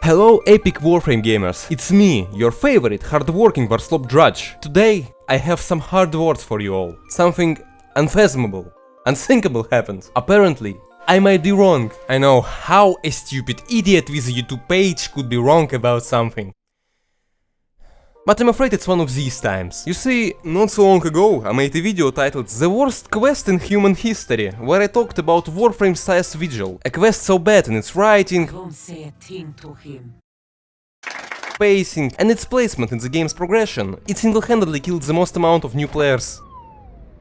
Hello epic Warframe gamers, it's me, your favorite hardworking Warslop drudge. Today I have some hard words for you all. Something unfathomable, unthinkable happened. Apparently, I might be wrong. I know how a stupid idiot with a YouTube page could be wrong about something. But I'm afraid it's one of these times. You see, not so long ago I made a video titled The Worst Quest in Human History, where I talked about Warframe Size Vigil, a quest so bad in its writing, Don't say a thing to him. pacing, and its placement in the game's progression, it single-handedly killed the most amount of new players.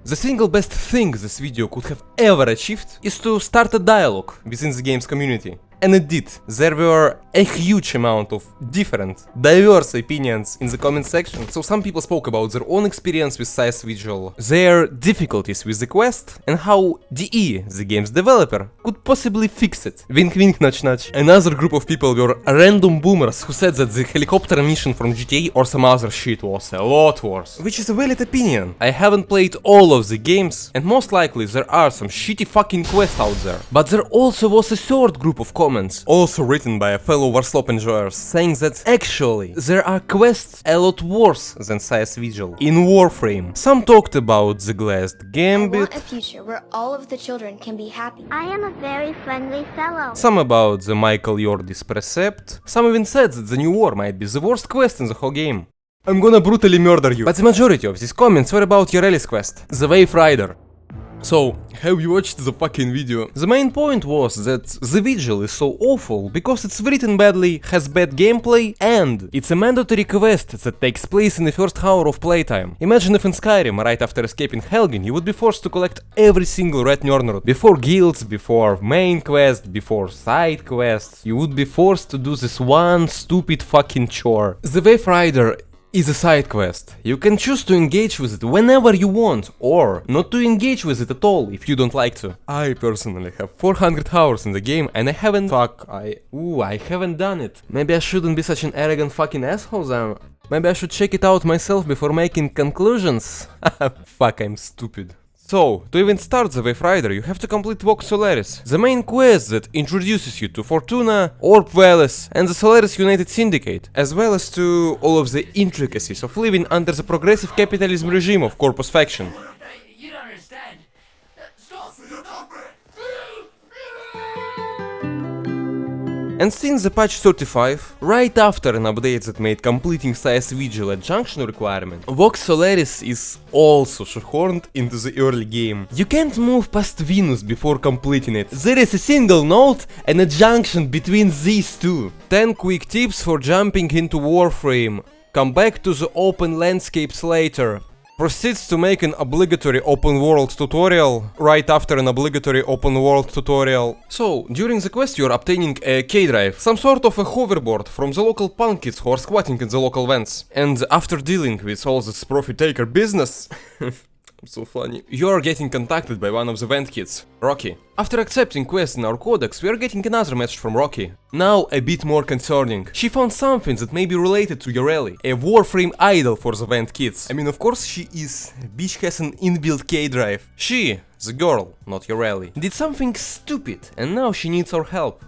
The single best thing this video could have ever achieved is to start a dialogue within the game's community. And it did. There were a huge amount of different, diverse opinions in the comment section. So some people spoke about their own experience with Size Vigil, their difficulties with the quest, and how DE, the game's developer, could possibly fix it. Wink wink nudge nudge. Another group of people were random boomers who said that the helicopter mission from GTA or some other shit was a lot worse. Which is a valid opinion. I haven't played all of the games, and most likely there are some shitty fucking quests out there. But there also was a third group of comments, also written by a fellow Warslop enjoyers, saying that actually there are quests a lot worse than Size Vigil in Warframe. Some talked about the Glassed I Gambit, want a future where all of the children can be happy. I am a very friendly fellow. some about the Michael Yordis Precept, some even said that the new war might be the worst quest in the whole game. I'm gonna brutally murder you. But the majority of these comments were about Yoreli's quest, the Wave Rider. So, have you watched the fucking video? The main point was that the Vigil is so awful because it's written badly, has bad gameplay, and it's a mandatory quest that takes place in the first hour of playtime. Imagine if in Skyrim, right after escaping Helgen, you would be forced to collect every single red Njornrod. Before guilds, before main quest, before side quests, you would be forced to do this one stupid fucking chore. The Wave Rider is a side quest. You can choose to engage with it whenever you want, or not to engage with it at all if you don't like to. I personally have 400 hours in the game and I haven't I haven't done it. Maybe I shouldn't be such an arrogant fucking asshole. Maybe I should check it out myself before making conclusions. Fuck, I'm stupid. So, to even start the Wave Rider, you have to complete Vox Solaris, the main quest that introduces you to Fortuna, Orb Veles, and the Solaris United Syndicate, as well as to all of the intricacies of living under the progressive capitalism regime of Corpus Faction. You don't understand. Stop. And since the patch 35, right after an update that made completing Size Vigil a junction requirement, Vox Solaris is also shoehorned into the early game. You can't move past Venus before completing it. There is a single node and a junction between these two. 10 quick tips for jumping into Warframe. Come back to the open landscapes later. Proceeds to make an obligatory open world tutorial right after an obligatory open world tutorial. So, during the quest you're obtaining a K-Drive, some sort of a hoverboard from the local punk kids who are squatting in the local vents. And after dealing with all this profit taker business, so funny, you're getting contacted by one of the vent kids, Rocky. After accepting quests in our codex, we are getting another message from Rocky. Now a bit more concerning. She found something that may be related to Yoreli, a Warframe idol for the vent kids. I mean, of course she is. Bitch has an inbuilt K-Drive. She, the girl, not Yoreli, did something stupid and now she needs our help.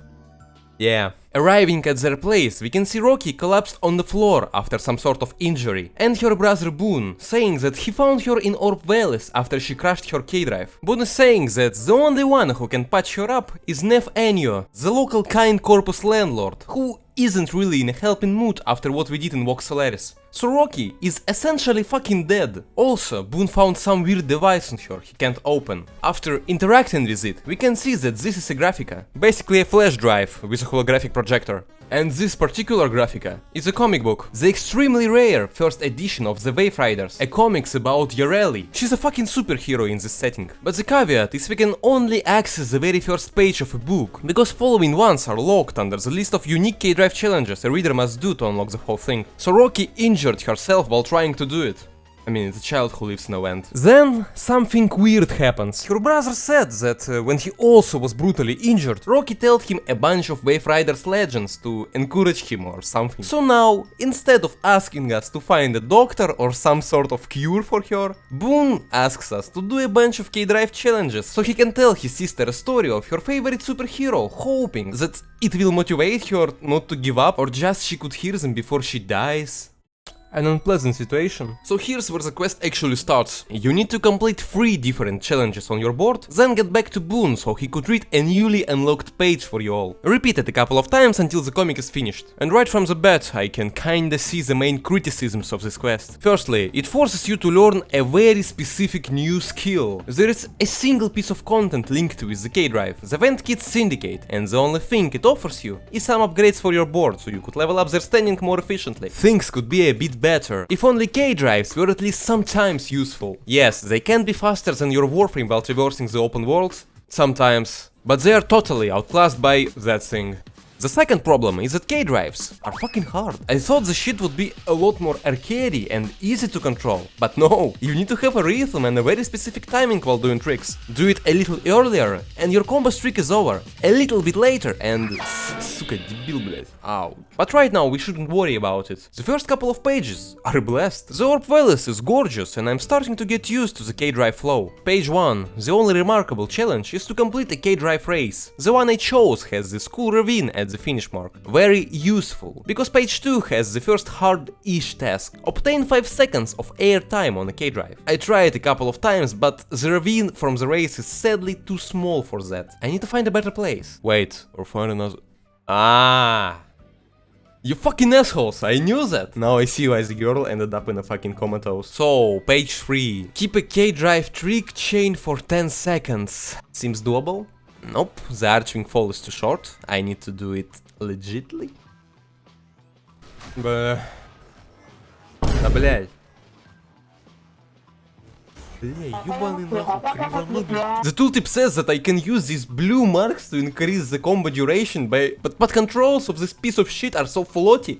Yeah. Arriving at their place, we can see Rocky collapsed on the floor after some sort of injury, and her brother Boone saying that he found her in Orb Veles after she crashed her K-Drive. Boone is saying that the only one who can patch her up is Nef Enyo, the local kind Corpus landlord, who isn't really in a helping mood after what we did in Vox Solaris. So Rocky is essentially fucking dead. Also, Boone found some weird device on her he can't open. After interacting with it, we can see that this is a graphica, basically a flash drive with a holographic projector. And this particular graphica is a comic book, the extremely rare first edition of The Wave Riders, a comics about Yoreli. She's a fucking superhero in this setting. But the caveat is we can only access the very first page of a book, because following ones are locked under the list of unique K-Drive challenges a reader must do to unlock the whole thing. So Rocky injured herself while trying to do it. I mean, it's a child who lives in a vent. Then, something weird happens. Her brother said that when he also was brutally injured, Rocky told him a bunch of Wave Riders legends to encourage him or something. So now, instead of asking us to find a doctor or some sort of cure for her, Boone asks us to do a bunch of K-Drive challenges so he can tell his sister a story of her favorite superhero, hoping that it will motivate her not to give up or just she could hear them before she dies. An unpleasant situation. So here's where the quest actually starts. You need to complete 3 different challenges on your board, then get back to Boone so he could read a newly unlocked page for you all. Repeat it a couple of times until the comic is finished. And right from the bat, I can kinda see the main criticisms of this quest. Firstly, it forces you to learn a very specific new skill. There is a single piece of content linked with the K-Drive, the Vent Kit Syndicate, and the only thing it offers you is some upgrades for your board so you could level up their standing more efficiently. Things could be a bit better if only K-Drives were at least sometimes useful. Yes, they can be faster than your Warframe while traversing the open world, sometimes, but they are totally outclassed by that thing. The second problem is that K-Drives are fucking hard. I thought the shit would be a lot more arcadey and easy to control, but no, you need to have a rhythm and a very specific timing while doing tricks. Do it a little earlier and your combo streak is over, a little bit later and... Сука, дебил, блядь. Ow. But right now we shouldn't worry about it. The first couple of pages are blessed. The Orb Palace is gorgeous and I'm starting to get used to the K-Drive flow. Page 1, the only remarkable challenge is to complete a K-Drive race. The one I chose has this cool ravine at the finish mark. Very useful, because page 2 has the first hard-ish task. Obtain 5 seconds of air time on a K-Drive. I tried a couple of times, but the ravine from the race is sadly too small for that. I need to find a better place. Wait, or find another... Ah! You fucking assholes, I knew that! Now I see why the girl ended up in a fucking comatose. So, page 3. Keep a K-Drive trick chain for 10 seconds. Seems doable? Nope, the arching fall is too short. I need to do it legitly. Да, блядь. The tooltip says that I can use these blue marks to increase the combo duration but controls of this piece of shit are so floaty.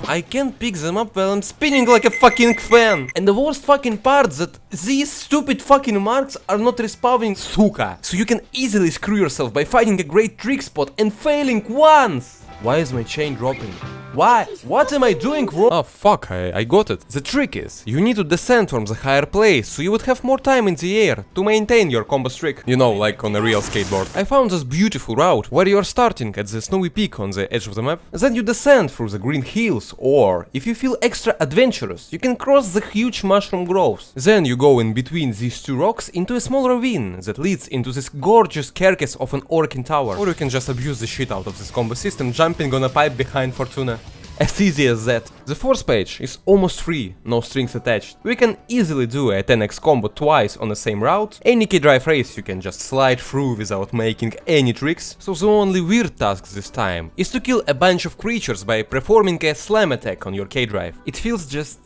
I can't pick them up while I'm spinning like a fucking fan. And the worst fucking part that these stupid fucking marks are not respawning, suka. So you can easily screw yourself by finding a great trick spot and failing once. Why is my chain dropping? Why? What am I doing wrong? Oh fuck, I got it. The trick is, you need to descend from the higher place, so you would have more time in the air to maintain your combo streak. You know, like on a real skateboard. I found this beautiful route, where you are starting at the snowy peak on the edge of the map, then you descend through the green hills, or, if you feel extra adventurous, you can cross the huge mushroom groves. Then you go in between these two rocks into a small ravine that leads into this gorgeous carcass of an Orkin tower. Or you can just abuse the shit out of this combo system, jumping on a pipe behind Fortuna. As easy as that. The fourth page is almost free, no strings attached. We can easily do a 10x combo twice on the same route. Any K-Drive race you can just slide through without making any tricks. So the only weird task this time is to kill a bunch of creatures by performing a slam attack on your K-Drive. It feels just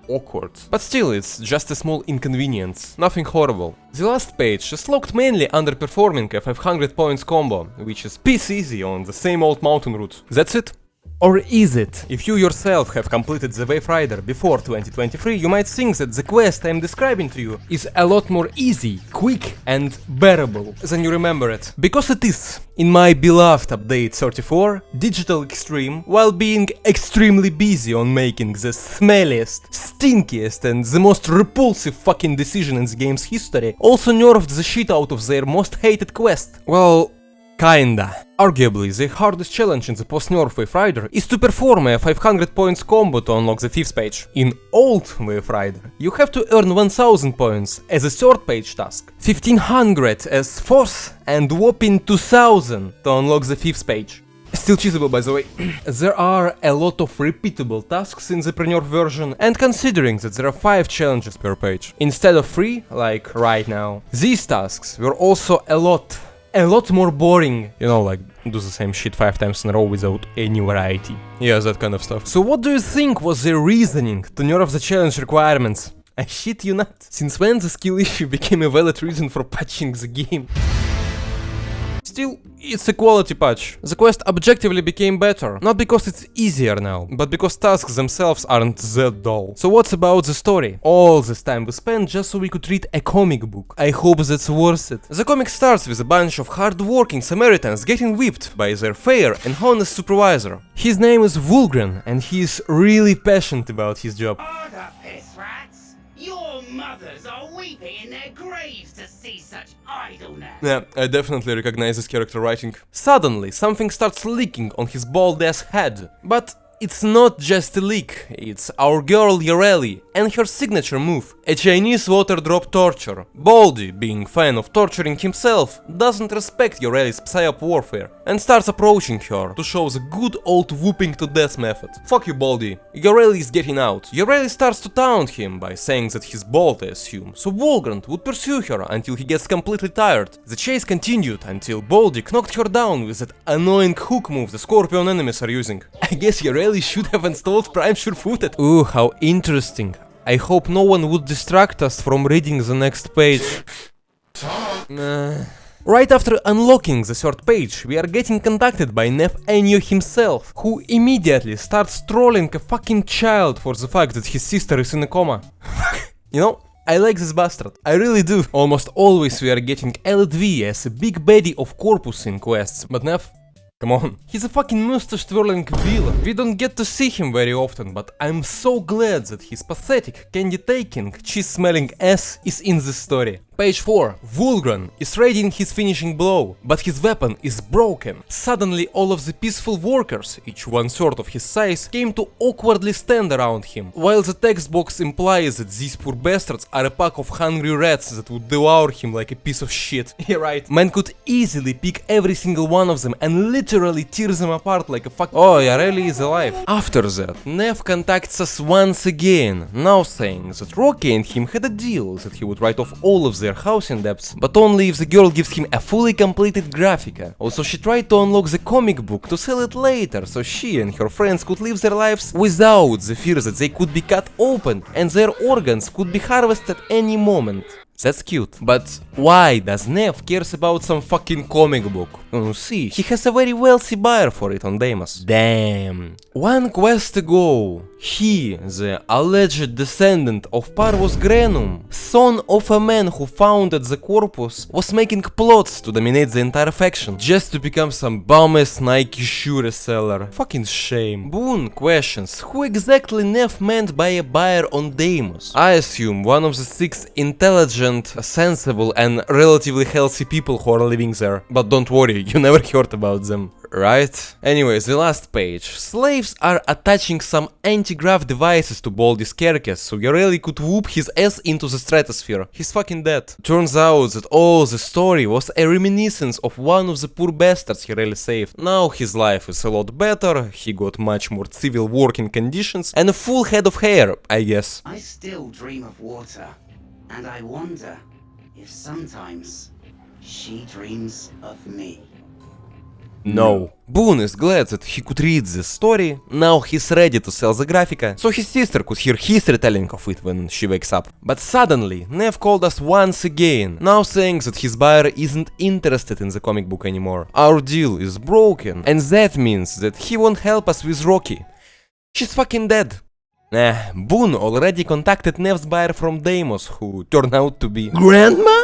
awkward. But still, it's just a small inconvenience, nothing horrible. The last page is locked mainly underperforming a 500 points combo, which is piss easy on the same old mountain route. That's it. Or is it? If you yourself have completed the Wave Rider before 2023, you might think that the quest I'm describing to you is a lot more easy, quick and bearable than you remember it. Because it is. In my beloved update 34, Digital Extreme, while being extremely busy on making the smelliest, stinkiest and the most repulsive fucking decision in the game's history, also nerfed the shit out of their most hated quest. Well, kinda. Arguably, the hardest challenge in the post-nerf Wave Rider is to perform a 500 points combo to unlock the 5th page. In old Wave Rider, you have to earn 1000 points as a 3rd page task, 1500 as 4th, and whopping 2000 to unlock the 5th page. Still cheatable, by the way. There are a lot of repeatable tasks in the pre-nerf version, and considering that there are 5 challenges per page, instead of 3, like right now, these tasks were also a lot more boring. You know, like, do the same shit 5 times in a row without any variety. Yeah, that kind of stuff. So what do you think was the reasoning to nerf the challenge requirements? I shit you not. Since when the skill issue became a valid reason for patching the game? still, it's a quality patch. The quest objectively became better, not because it's easier now, but because tasks themselves aren't that dull. So what's about the story? All this time we spent just so we could read a comic book. I hope that's worth it. The comic starts with a bunch of hard-working Samaritans getting whipped by their fair and honest supervisor. His name is Vulgren, and he is really passionate about his job. Order, piss rats! Your mothers are weeping in their graves to see such idleness. Yeah, I definitely recognize his character writing. Suddenly, something starts leaking on his bald-ass head. But it's not just a leak, it's our girl Yareli and her signature move, a Chinese water drop torture. Baldy, being fan of torturing himself, doesn't respect Yareli's psyop warfare and starts approaching her to show the good old whooping to death method. Fuck you, Baldy. Yareli is getting out. Yareli starts to taunt him by saying that he's bald, I assume, so Volgrand would pursue her until he gets completely tired. The chase continued until Baldy knocked her down with that annoying hook move the Scorpion enemies are using. I guess Yareli should have installed Prime Sure-Footed. Ooh, how interesting. I hope no one would distract us from reading the next page. Right after unlocking the third page, we are getting contacted by Nef Enyo himself, who immediately starts trolling a fucking child for the fact that his sister is in a coma. You know, I like this bastard. I really do. Almost always we are getting LV as a big baddie of Corpus in quests, but Nef, come on. He's a fucking mustache-twirling villain. We don't get to see him very often, but I'm so glad that his pathetic, candy-taking, cheese-smelling ass is in this story. Page 4. Vulgran is readying his finishing blow, but his weapon is broken. Suddenly all of the peaceful workers, each 1/3 of his size, came to awkwardly stand around him, while the text box implies that these poor bastards are a pack of hungry rats that would devour him like a piece of shit. Yeah, right. Man could easily pick every single one of them and literally tear them apart like a fuck. Oh, Yareli is alive. After that, Nef contacts us once again, now saying that Rocky and him had a deal that he would write off all of their housing debts, but only if the girl gives him a fully completed graphica. Also, she tried to unlock the comic book to sell it later, so she and her friends could live their lives without the fear that they could be cut open and their organs could be harvested any moment. That's cute. But why does Nef cares about some fucking comic book? See, he has a very wealthy buyer for it on Deimos. Damn. One quest ago, he, the alleged descendant of Parvus Grenum, son of a man who founded the Corpus, was making plots to dominate the entire faction, just to become some bum-ass Nike shoe reseller. Fucking shame. Boone questions who exactly Nef meant by a buyer on Deimos. I assume one of the 6 intelligent, sensible and relatively healthy people who are living there. But don't worry, you never heard about them, right? Anyways, the last page. Slaves are attaching some anti-grav devices to Baldy's carcass so Yareli could whoop his ass into the stratosphere. He's fucking dead. Turns out that all the story was a reminiscence of one of the poor bastards Yareli saved. Now his life is a lot better, he got much more civil working conditions and a full head of hair, I guess. I still dream of water, and I wonder if sometimes she dreams of me. No. Boone is glad that he could read this story, now he's ready to sell the graphica, so his sister could hear his retelling of it when she wakes up. But suddenly, Nef called us once again, now saying that his buyer isn't interested in the comic book anymore. Our deal is broken, and that means that he won't help us with Rocky. She's fucking dead. Boone already contacted Nef's buyer from Deimos, who turned out to be Grandma?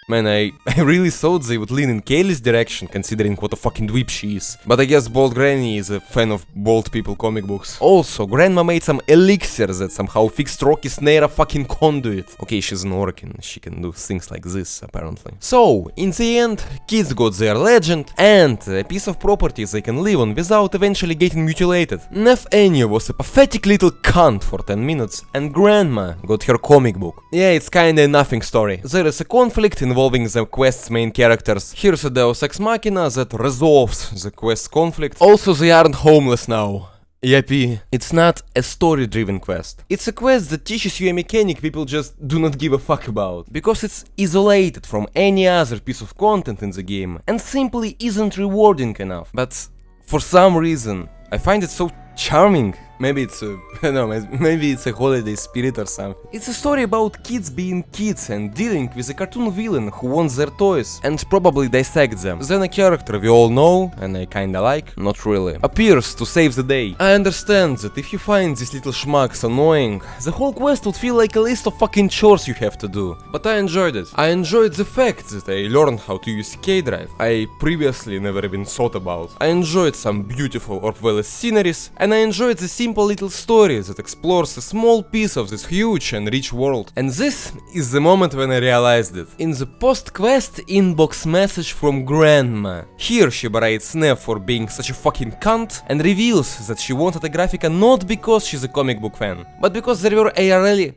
Man, I really thought they would lean in Kaylee's direction, considering what a fucking dweeb she is. But I guess Bald Granny is a fan of bald people comic books. Also, Grandma made some elixir that somehow fixed Rocky's Naira fucking conduit. Okay, she's an orc and she can do things like this, apparently. So, in the end, kids got their legend and a piece of property they can live on without eventually getting mutilated. Nef Enyo was a pathetic little cunt for 10 minutes and Grandma got her comic book. Yeah, it's kinda a nothing story. There is a conflict involving the quest's main characters. Here's a Deus Ex Machina that resolves the quest conflict. Also, they aren't homeless now. Yippee. It's not a story-driven quest. It's a quest that teaches you a mechanic people just do not give a fuck about. Because it's isolated from any other piece of content in the game and simply isn't rewarding enough. But for some reason, I find it so charming. Maybe it's a, I don't know, maybe it's a holiday spirit or something. It's a story about kids being kids and dealing with a cartoon villain who wants their toys and probably dissects them. Then a character we all know, and I kinda like, not really, appears to save the day. I understand that if you find these little schmucks annoying, the whole quest would feel like a list of fucking chores you have to do. But I enjoyed it. I enjoyed the fact that I learned how to use K-Drive I previously never even thought about. I enjoyed some beautiful or well sceneries, and I enjoyed the simple little story that explores a small piece of this huge and rich world. And this is the moment when I realized it. In the post-quest inbox message from Grandma. Here she berates Snap for being such a fucking cunt and reveals that she wanted a graphica not because she's a comic book fan, but because there were IRL.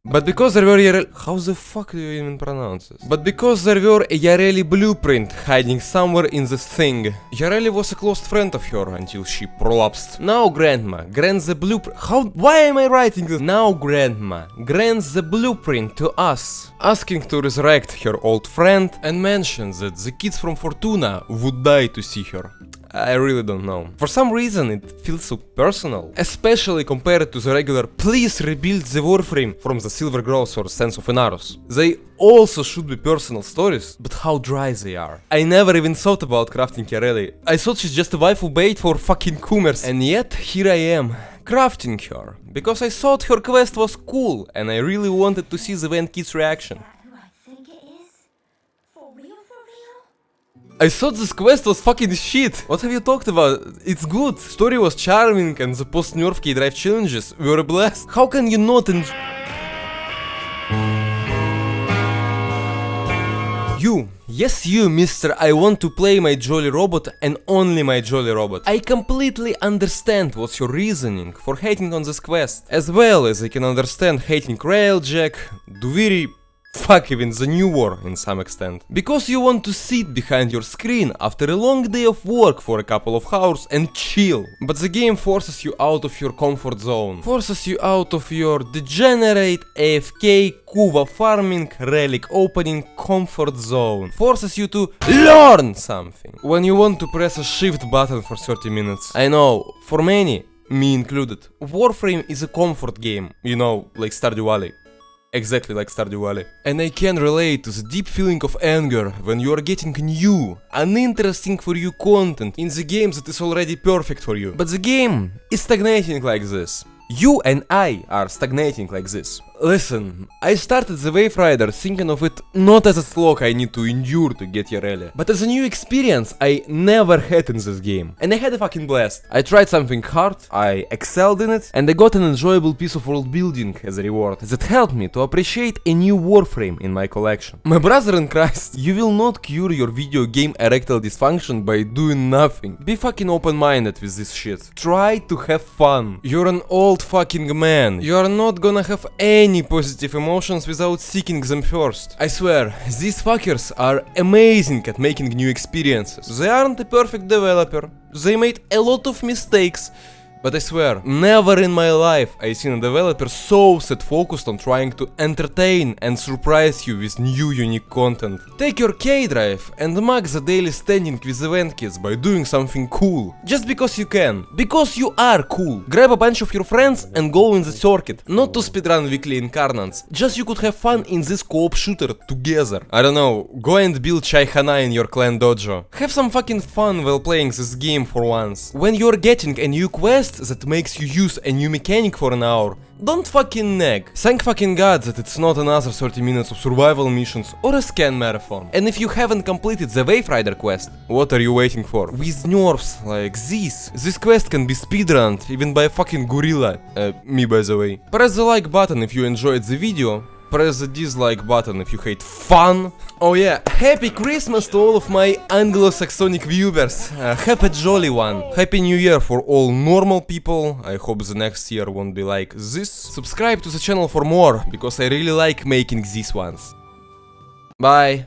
How the fuck do you even pronounce this? But because there were a Yareli blueprint hiding somewhere in this thing. Yareli was a close friend of her until she prolapsed. Now Grandma grants the blueprint. Why am I writing this? Now Grandma grants the blueprint to us, asking to resurrect her old friend and mentions that the kids from Fortuna would die to see her. I really don't know. For some reason it feels so personal, especially compared to the regular please rebuild the Warframe from the Silver Gross or Sense of Inaros. They also should be personal stories, but how dry they are. I never even thought about crafting Yareli. I thought she's just a waifu bait for fucking coomers, and yet here I am, crafting her, because I thought her quest was cool and I really wanted to see the Van Kid's reaction. I thought this quest was fucking shit. What have you talked about? It's good. Story was charming and the post-nerf K-Drive challenges were a blast. How can you not enjoy... Yes you, mister, I want to play my Jolly Robot and only my Jolly Robot. I completely understand what's your reasoning for hating on this quest, as well as I can understand hating Railjack, Duviri, fuck even the new war in some extent. Because you want to sit behind your screen after a long day of work for a couple of hours and chill. But the game forces you out of your comfort zone. Forces you out of your degenerate AFK, Kuva farming, relic opening comfort zone. Forces you to learn something. When you want to press a shift button for 30 minutes. I know, for many, me included, Warframe is a comfort game, you know, like Stardew Valley. Exactly like Stardew Valley. And I can relate to the deep feeling of anger when you are getting new, uninteresting for you content in the game that is already perfect for you. But the game is stagnating like this. You and I are stagnating like this. Listen, I started the Wave Rider thinking of it not as a slog I need to endure to get Yareli, but as a new experience I never had in this game. And I had a fucking blast. I tried something hard, I excelled in it, and I got an enjoyable piece of world building as a reward that helped me to appreciate a new Warframe in my collection. My brother in Christ, you will not cure your video game erectile dysfunction by doing nothing. Be fucking open-minded with this shit. Try to have fun. You're an old fucking man. You are not gonna have any positive emotions without seeking them first. I swear, these fuckers are amazing at making new experiences. They aren't a perfect developer. They made a lot of mistakes. But I swear, never in my life I seen a developer so set focused on trying to entertain and surprise you with new unique content. Take your K-Drive and max the daily standing with event kids by doing something cool. Just because you can. Because you are cool. Grab a bunch of your friends and go in the circuit. Not to speedrun weekly incarnates. Just you could have fun in this co-op shooter together. I don't know, go and build Chai Hana in your clan dojo. Have some fucking fun while playing this game for once. When you're getting a new quest that makes you use a new mechanic for an hour, don't fucking nag. Thank fucking god that it's not another 30 minutes of survival missions or a scan marathon. And if you haven't completed the Wave Rider quest, what are you waiting for? With nerfs like this quest can be speedrunned even by a fucking gorilla. Me by the way. Press the like button if you enjoyed the video. Press the dislike button if you hate fun. Oh yeah, happy Christmas to all of my Anglo-Saxonic viewers. Have a jolly one. Happy New Year for all normal people. I hope the next year won't be like this. Subscribe to the channel for more, because I really like making these ones. Bye.